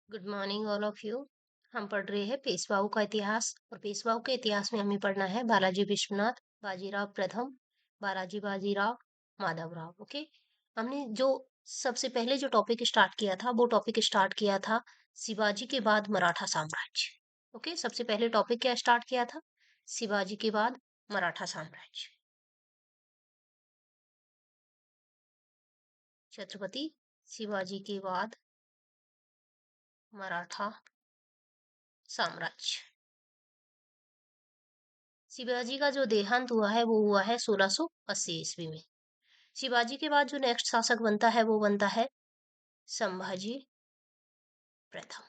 Good morning all of you. हम पढ़ रहे हैं पेशवाओं का इतिहास और पेशवाओं के इतिहास में हमें पढ़ना है बालाजी विश्वनाथ, बाजीराव प्रथम, बाजीराव, माधवराव। ओके। हमने जो सबसे पहले जो टॉपिक स्टार्ट किया था वो टॉपिक स्टार्ट किया था शिवाजी के बाद मराठा साम्राज्य। ओके, सबसे पहले टॉपिक क्या स्टार्ट किया था? शिवाजी के बाद मराठा साम्राज्य। छत्रपति शिवाजी के बाद मराठा साम्राज्य। शिवाजी का जो देहांत हुआ है वो हुआ है 1680 ईस्वी में। शिवाजी के बाद जो नेक्स्ट शासक बनता है वो बनता है संभाजी प्रथम।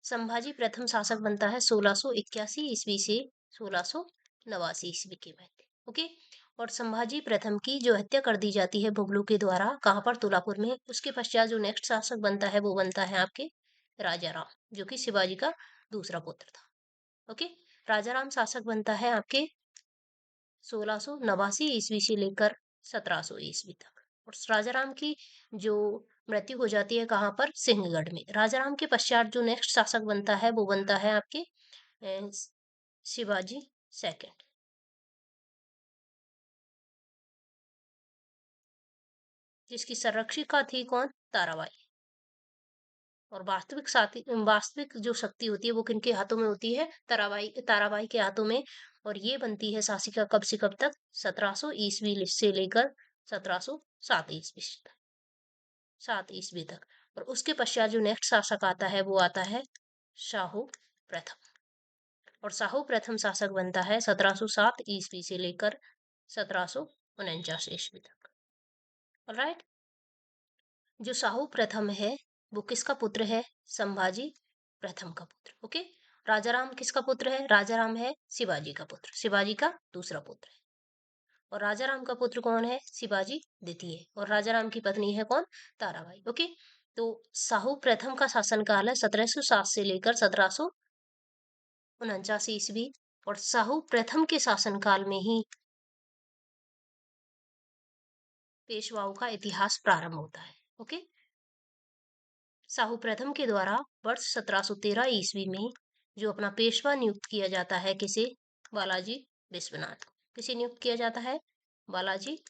संभाजी प्रथम शासक बनता है 1681 ईस्वी से 1689 ईस्वी के मध्य। ओके। और संभाजी प्रथम की जो हत्या कर दी जाती है मुगलों के द्वारा, कहाँ पर? तुलापुर में। उसके पश्चात जो नेक्स्ट शासक बनता है वो बनता है आपके राजा राम, जो कि शिवाजी का दूसरा पुत्र था। ओके। राजा राम शासक बनता है आपके 1689 ईस्वी से लेकर 1700 ईस्वी तक। और राजाराम की जो मृत्यु हो जाती है कहाँ पर? सिंहगढ़ में। राजाराम के पश्चात जो नेक्स्ट शासक बनता है वो बनता है आपके शिवाजी सेकंड, जिसकी संरक्षिका थी कौन? ताराबाई। और वास्तविक जो शक्ति होती है वो किनके हाथों में होती है? ताराबाई के हाथों में। और ये बनती है शासिका कब से कब तक? 1700 ईस्वी से लेकर 1707 ईस्वी तक, 7 ईस्वी तक। और उसके पश्चात जो नेक्स्ट शासक आता है वो आता है शाहू प्रथम। और शाहू प्रथम शासक बनता है 1707 ईस्वी से लेकर 1749 ईस्वी तक। राइट। जो शाहू प्रथम है वो किसका पुत्र है? संभाजी प्रथम का पुत्र। ओके। राजाराम किसका पुत्र है? राजाराम है शिवाजी का पुत्र, शिवाजी का दूसरा पुत्र है। और राजाराम का पुत्र कौन है? शिवाजी द्वितीय। और राजाराम की पत्नी है कौन? ताराबाई। ओके। तो शाहू प्रथम का शासनकाल है 1707 से लेकर 1749 ईस्वी। और शाहू प्रथम के शासनकाल में ही पेशवाओं का इतिहास प्रारंभ होता है। ओके। शाहू प्रथम के द्वारा वर्ष 1713 ईस्वी में जो अपना पेशवा नियुक्त किया जाता है, किसे? बालाजी विश्वनाथ। किसे नियुक्त किया जाता है? बालाजी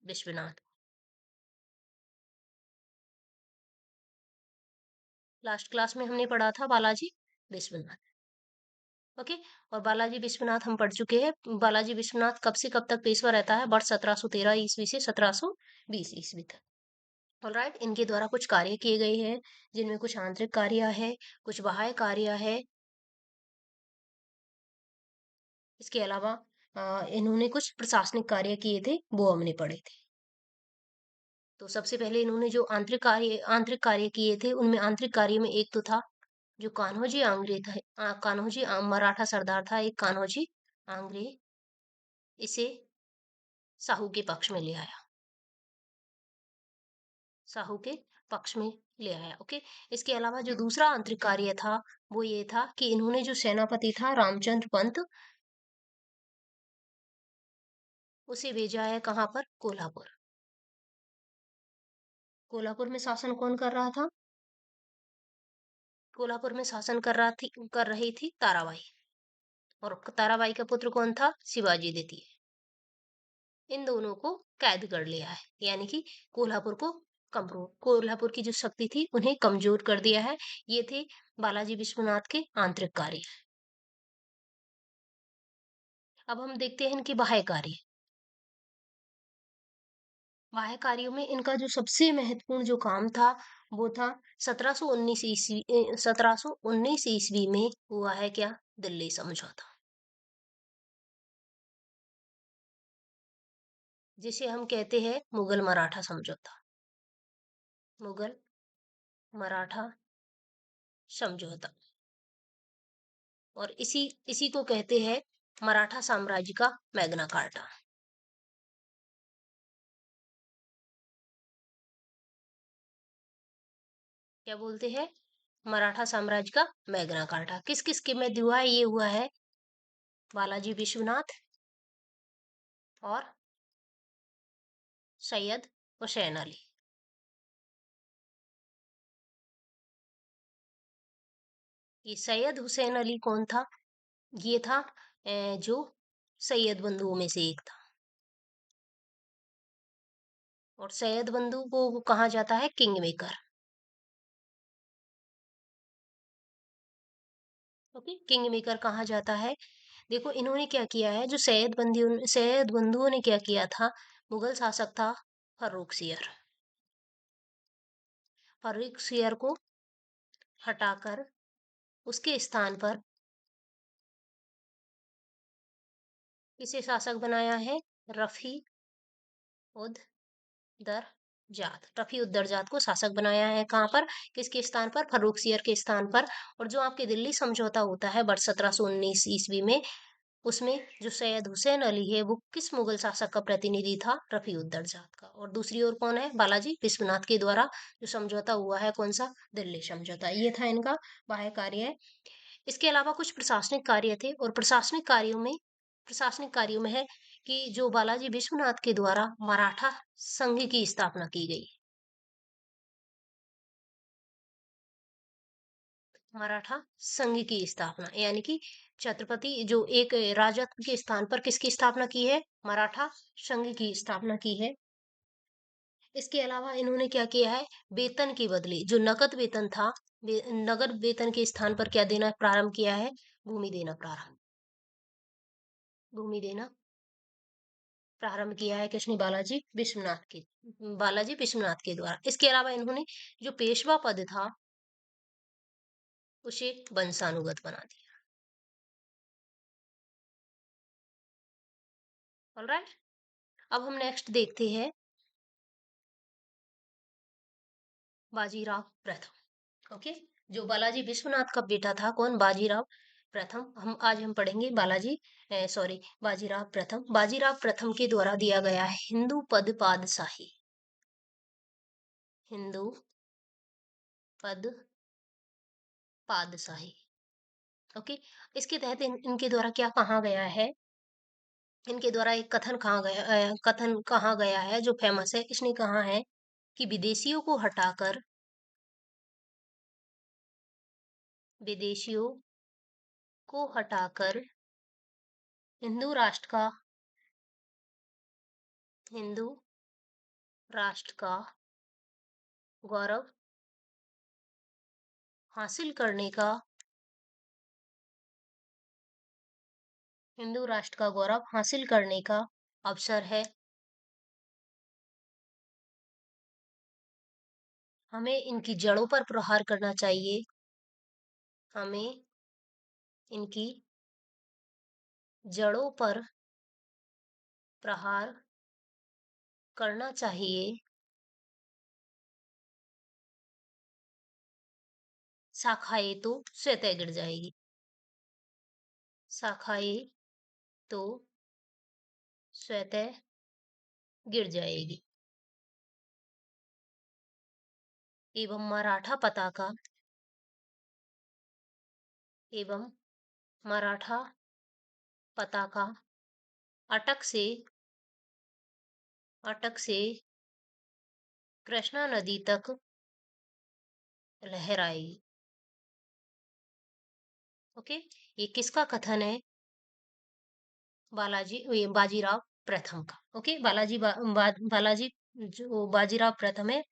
विश्वनाथ। लास्ट क्लास में हमने पढ़ा था बालाजी विश्वनाथ। ओके। और बालाजी विश्वनाथ हम पढ़ चुके हैं। बालाजी विश्वनाथ कब से कब तक पेशवा रहता है? वर्ष 1713 ईस्वी से 1720 ईस्वी तक। ऑलराइट। इनके द्वारा कुछ कार्य किए गए हैं, जिनमें कुछ आंतरिक कार्य है, कुछ बाह्य कार्य है। इसके अलावा इन्होंने कुछ प्रशासनिक कार्य किए थे, वो हमने पढ़े थे। तो सबसे पहले इन्होंने जो आंतरिक कार्य किए थे, उनमें आंतरिक कार्य में एक तो था जो कान्होजी आंग्रे था। मराठा सरदार था एक कान्होजी आंग्रे। इसे साहू के पक्ष में ले आया, साहू के पक्ष में ले आया। ओके। इसके अलावा जो दूसरा आंतरिक कार्य था वो ये था कि इन्होंने जो सेनापति था रामचंद्र पंत, उसे भेजा है कहाँ पर? कोल्हापुर। कोल्हापुर में शासन कौन कर रहा था? कोल्हापुर में शासन कर रही थी ताराबाई। और ताराबाई का पुत्र कौन था? शिवाजी द्वितीय। इन दोनों को कैद कर लिया है, यानी कि कोल्हापुर की जो शक्ति थी उन्हें कमजोर कर दिया है। ये थे बालाजी विश्वनाथ के आंतरिक कार्य। अब हम देखते हैं इनके बाह्य कार्य। बाह्य कार्यों में इनका जो सबसे महत्वपूर्ण जो काम था वो था 1719 ईस्वी में हुआ है क्या? दिल्ली समझौता, जिसे हम कहते हैं मुगल मराठा समझौता। मुगल मराठा समझौता। और इसी इसी को कहते हैं मराठा साम्राज्य का मैग्ना कार्टा। क्या बोलते हैं? मराठा साम्राज्य का मैग्ना कार्टा। किस किस के में हुआ है? ये हुआ है बालाजी विश्वनाथ और सैयद हुसैन अली। ये सैयद हुसैन अली कौन था? ये था जो सैयद बंधुओं में से एक था। और सैयद बंधु को कहा जाता है king maker. Okay, king maker कहा जाता है। देखो इन्होंने क्या किया है, जो सैयद बंधुओं ने क्या किया था, मुगल शासक था फर्रुखसियर। फर्रुखसियर को हटाकर उसके स्थान पर किसे शासक बनाया है? रफी उद दर जात। रफी उद्दर जात को शासक बनाया है। कहाँ पर? किसके स्थान पर? फर्रुखसियर के स्थान पर। और जो आपके दिल्ली समझौता होता है वर्ष 1719 ईस्वी में, उसमें जो सैयद हुसैन अली है वो किस मुगल शासक का प्रतिनिधि था? रफी उद्दर जात का। और दूसरी ओर कौन है? बालाजी विश्वनाथ के द्वारा जो समझौता हुआ है, कौन सा? दिल्ली समझौता। ये था इनका बाह्य कार्य। इसके अलावा कुछ प्रशासनिक कार्य थे, और प्रशासनिक कार्यों में है कि जो बालाजी विश्वनाथ के द्वारा मराठा संघ की स्थापना की गई। मराठा संघ की स्थापना यानी कि छत्रपति जो एक राजत्व के स्थान पर किसकी स्थापना की है? मराठा संघ की स्थापना की है। इसके अलावा इन्होंने क्या किया है? वेतन के बदले जो नकद वेतन था, नगद वेतन के स्थान पर क्या देना प्रारंभ किया है? भूमि देना प्रारंभ किया है। किसने? बालाजी विश्वनाथ के द्वारा। इसके अलावा इन्होंने जो पेशवा पद था उसे वंशानुगत बना दिया। ऑलराइट, अब हम नेक्स्ट देखते हैं बाजीराव प्रथम। ओके, जो बालाजी विश्वनाथ का बेटा था, कौन? बाजीराव प्रथम। हम पढ़ेंगे बाजीराव प्रथम। बाजीराव प्रथम के द्वारा दिया गया है हिंदू पद पादशाही। हिंदू पद पादशाही। ओके, इसके तहत इनके द्वारा क्या कहा गया है? इनके द्वारा एक कथन कहा गया है जो फेमस है। इसने कहा है कि विदेशियों को हटाकर हिंदू राष्ट्र का हिंदू राष्ट्र का गौरव हासिल करने का हिंदू राष्ट्र का गौरव हासिल करने का अवसर है। हमें इनकी जड़ों पर प्रहार करना चाहिए। हमें इनकी जड़ों पर प्रहार करना चाहिए। शाखाएं तो स्वतः गिर जाएगी। शाखाएं तो स्वतः गिर जाएगी। एवं एवं मराठा पताका अटक से अटक से कृष्णा नदी तक लहराएगी। ओके, ये किसका कथन है? बाजीराव प्रथम का। ओके, बालाजी जो बाजीराव प्रथम है,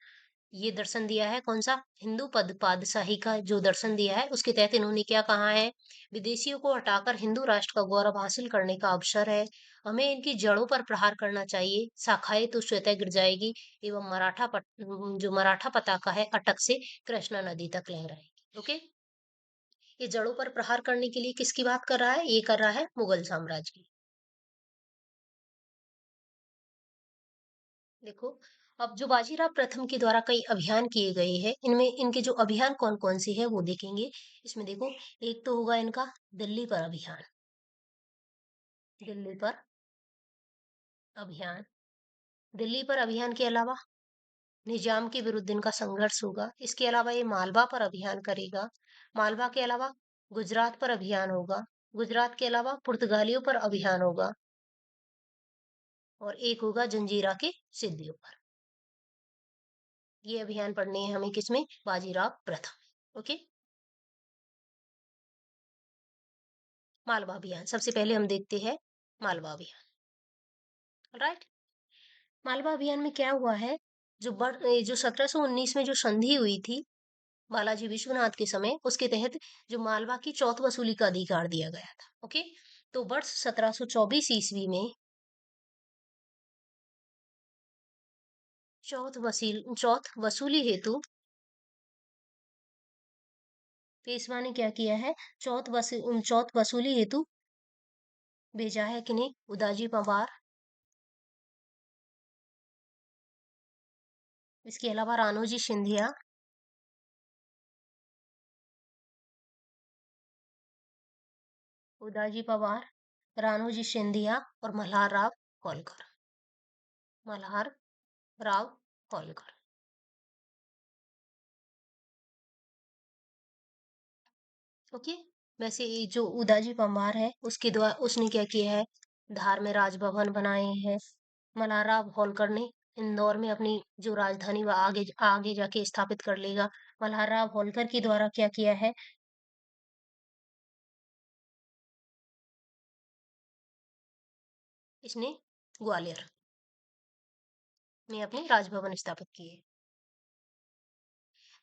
ये दर्शन दिया है। कौन सा? हिंदू पद पातशाही का जो दर्शन दिया है, उसके तहत इन्होंने क्या कहा है? विदेशियों को हटाकर हिंदू राष्ट्र का गौरव हासिल करने का अवसर है। हमें इनकी जड़ों पर प्रहार करना चाहिए। शाखाएं तो स्वतः गिर जाएगी। एवं जो मराठा पताका है अटक से कृष्णा नदी तक लहराएगी। ओके, ये जड़ों पर प्रहार करने के लिए किसकी बात कर रहा है? ये कर रहा है मुगल साम्राज्य की। देखो, अब जो बाजीराव प्रथम के द्वारा कई अभियान किए गए हैं, इनमें इनके जो अभियान कौन कौन से हैं वो देखेंगे। इसमें देखो, एक तो होगा इनका दिल्ली पर अभियान। दिल्ली पर अभियान। दिल्ली पर अभियान के अलावा निजाम के विरुद्ध इनका संघर्ष होगा। इसके अलावा ये मालवा पर अभियान करेगा। मालवा के अलावा गुजरात पर अभियान होगा। गुजरात के अलावा पुर्तगालियों पर अभियान होगा। और एक होगा जंजीरा के सिद्दियों पर। ये अभियान पढ़ने हैं हमें किसमें? बाजीराव प्रथम। ओके, मालवा अभियान। सबसे पहले हम देखते हैं मालवा अभियान। राइट। मालवा अभियान में क्या हुआ है, जो 1719 में जो संधि हुई थी बालाजी विश्वनाथ के समय, उसके तहत जो मालवा की चौथ वसूली का अधिकार दिया गया था। ओके। तो वर्ष 1724 ईस्वी में चौथ वसूली हेतु पेशवा ने क्या किया है, चौथ वसूली हेतु भेजा है किन्हें, उदाजी पवार, इसके अलावा रानोजी सिंधिया, उदाजी पवार, रानोजी सिंधिया और मल्हार राव होलकर। ओके। वैसे ये जो उदाजी पंवार है उसके द्वारा उसने क्या किया है, धार में राजभवन बनाए हैं। मल्हार राव होलकर ने इंदौर में अपनी जो राजधानी वह आगे आगे जाके स्थापित कर लेगा। मल्हार राव होलकर के द्वारा क्या किया है, इसने ग्वालियर में अपने राजभवन स्थापित किए।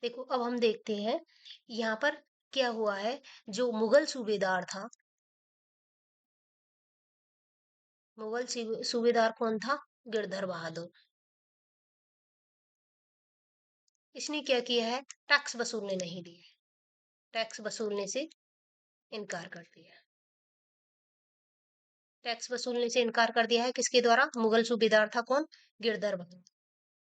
देखो अब हम देखते हैं यहाँ पर क्या हुआ है। जो मुगल सूबेदार था, सूबेदार कौन था, गिरधर बहादुर। इसने क्या किया है, टैक्स वसूलने नहीं दिए, टैक्स वसूलने से इनकार कर दिया। टैक्स वसूलने से इनकार कर दिया है किसके द्वारा, मुगल सूबेदार था कौन, गिरधर बहादुर।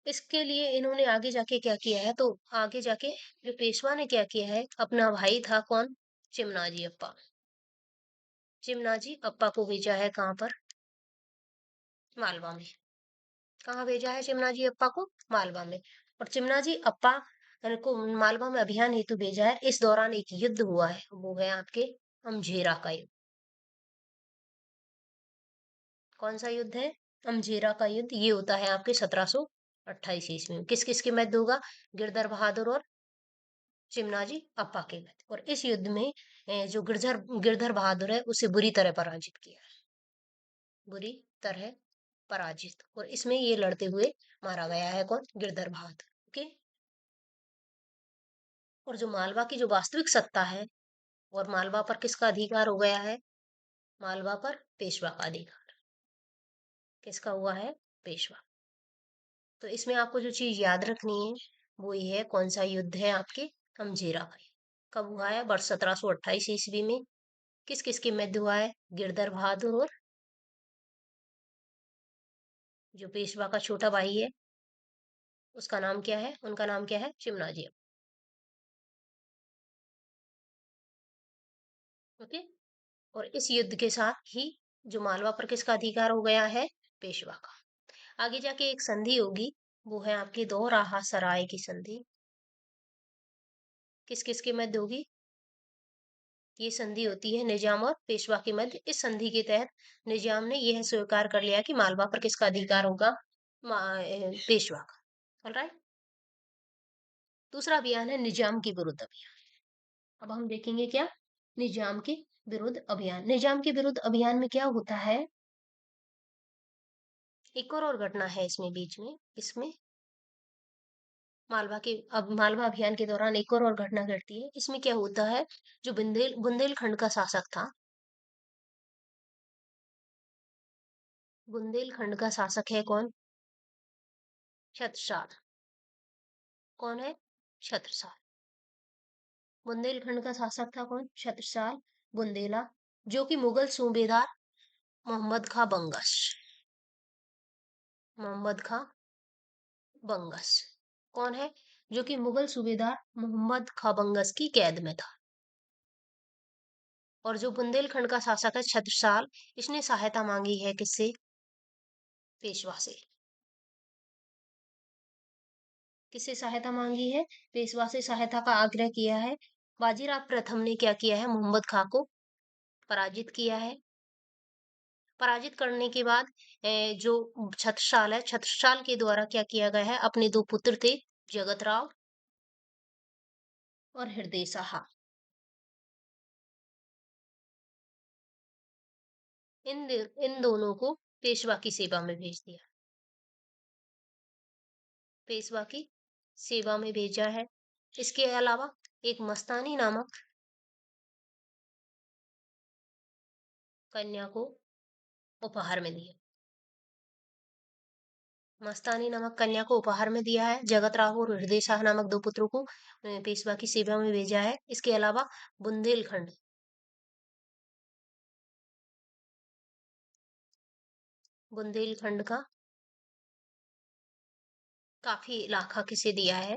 इसके लिए इन्होंने आगे जाके क्या किया है, तो आगे जाके जो पेशवा ने क्या किया है, अपना भाई था कौन, चिमनाजी अप्पा। चिमनाजी अप्पा को भेजा है कहाँ पर, मालवा में। कहाँ भेजा है चिमनाजी अप्पा को, मालवा में। और चिमनाजी अप्पा को मालवा में अभियान हेतु भेजा है। इस दौरान एक युद्ध हुआ है, वो है आपके अमझेरा का युद्ध। कौन सा युद्ध है, अमझेरा का युद्ध। ये होता है आपके 1728 ईस्वी में। किस किस के मध्य होगा, गिरधर बहादुर और चिमनाजी अप्पा के मध्य। और इस युद्ध में जो गिरधर बहादुर है उसे बुरी तरह पराजित किया, बुरी तरह पराजित। और इसमें ये लड़ते हुए मारा गया है कौन, गिरधर बहादुर। ओके। और जो मालवा की जो वास्तविक सत्ता है, और मालवा पर किसका अधिकार हो गया है, मालवा पर पेशवा का अधिकार। किसका हुआ है, पेशवा। तो इसमें आपको जो चीज याद रखनी है वो ये है, कौन सा युद्ध है आपके, अमझेरा का। कब हुआ है, वर्ष 1728 ईस्वी में। किस किस के मध्य हुआ है, गिरधर बहादुर और जो पेशवा का छोटा भाई है, उसका नाम क्या है, उनका नाम क्या है, चिमनाजी। ओके। और इस युद्ध के साथ ही जो मालवा पर किसका अधिकार हो गया है, पेशवा का। आगे जाके एक संधि होगी, वो है आपकी दोराहा सराय की संधि। किस किस के मध्य होगी, ये संधि होती है निजाम और पेशवा के मध्य। इस संधि के तहत निजाम ने यह स्वीकार कर लिया कि मालवा पर किसका अधिकार होगा, पेशवा का। ऑलराइट। दूसरा अभियान है निजाम के विरुद्ध अभियान। अब हम देखेंगे क्या, निजाम के विरुद्ध अभियान। निजाम के विरुद्ध अभियान में क्या होता है, एक और घटना है इसमें बीच में, इसमें मालवा अभियान के दौरान एक और घटना घटती है। इसमें क्या होता है, जो बुंदेलखंड का शासक था, बुंदेलखंड का शासक है कौन, छत्रसाल। कौन है, छत्रसाल। बुंदेलखंड का शासक था कौन, छत्रसाल बुंदेला, जो कि मुगल सूबेदार मोहम्मद खां बंगस, मोहम्मद खां बंगस कौन है, जो कि मुगल सूबेदार मोहम्मद खां बंगस की कैद में था। और जो बुंदेलखंड का शासक है छत्रसाल, इसने सहायता मांगी है किससे, पेशवा से। किससे सहायता मांगी है, पेशवा से सहायता का आग्रह किया है। बाजीराव प्रथम ने क्या किया है, मोहम्मद खां को पराजित किया है। पराजित करने के बाद जो छत्रसाल है, छत्रसाल के द्वारा क्या किया गया है, अपने दो पुत्र थे, जगत राव और हृदय साहा, इन दोनों को पेशवा की सेवा में भेज दिया। पेशवा की सेवा में भेजा है। इसके अलावा एक मस्तानी नामक कन्या को उपहार में दिया। मस्तानी नामक कन्या को उपहार में दिया है। जगत राहु और हृदय शाह नामक दो पुत्रों को पेशवा की सेवा में भेजा है। इसके अलावा बुंदेलखंड बुंदेलखंड का काफी इलाका किसे दिया है?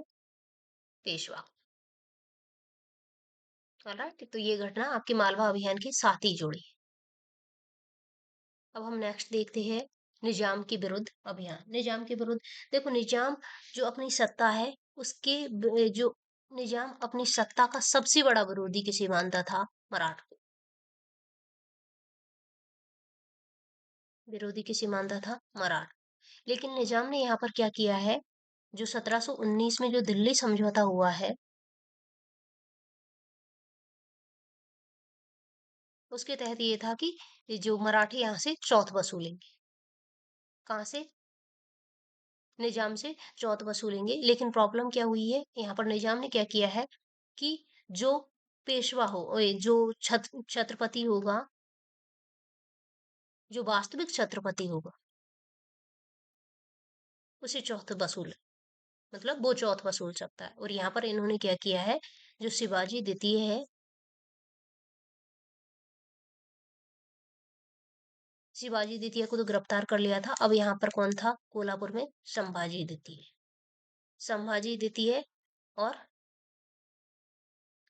पेशवा। राइट, तो ये घटना आपकी मालवा अभियान के साथ ही जुड़ी। अब हम नेक्स्ट देखते हैं निजाम के विरुद्ध अभियान। निजाम के विरुद्ध, देखो निजाम जो अपनी सत्ता है उसके जो निजाम अपनी सत्ता का सबसे बड़ा विरोधी किसे मानता था? मराठा को। विरोधी किसे मानता था? मराठा। लेकिन निजाम ने यहाँ पर क्या किया है, जो 1719 में जो दिल्ली समझौता हुआ है उसके तहत ये था कि ये जो मराठी यहाँ से चौथ वसूलेंगे। कहाँ से? निजाम से चौथ वसूलेंगे। लेकिन प्रॉब्लम क्या हुई है यहाँ पर, निजाम ने क्या किया है कि जो पेशवा हो जो छत्रपति होगा, जो वास्तविक छत्रपति होगा उसे चौथ वसूल, मतलब वो चौथ वसूल सकता है। और यहाँ पर इन्होंने क्या किया है, जो शिवाजी द्वितीय है, शिवाजी द्वितीय को तो गिरफ्तार कर लिया था। अब यहाँ पर कौन था कोल्हापुर में? संभाजी द्वितीय। संभाजी द्वितीय और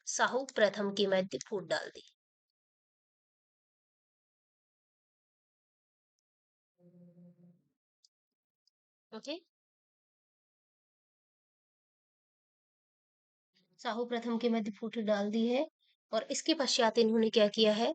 साहू प्रथम की मध्य फूट डाल दी। ओके, साहू प्रथम के मध्य फूट डाल दी है। और इसके पश्चात इन्होंने क्या किया है,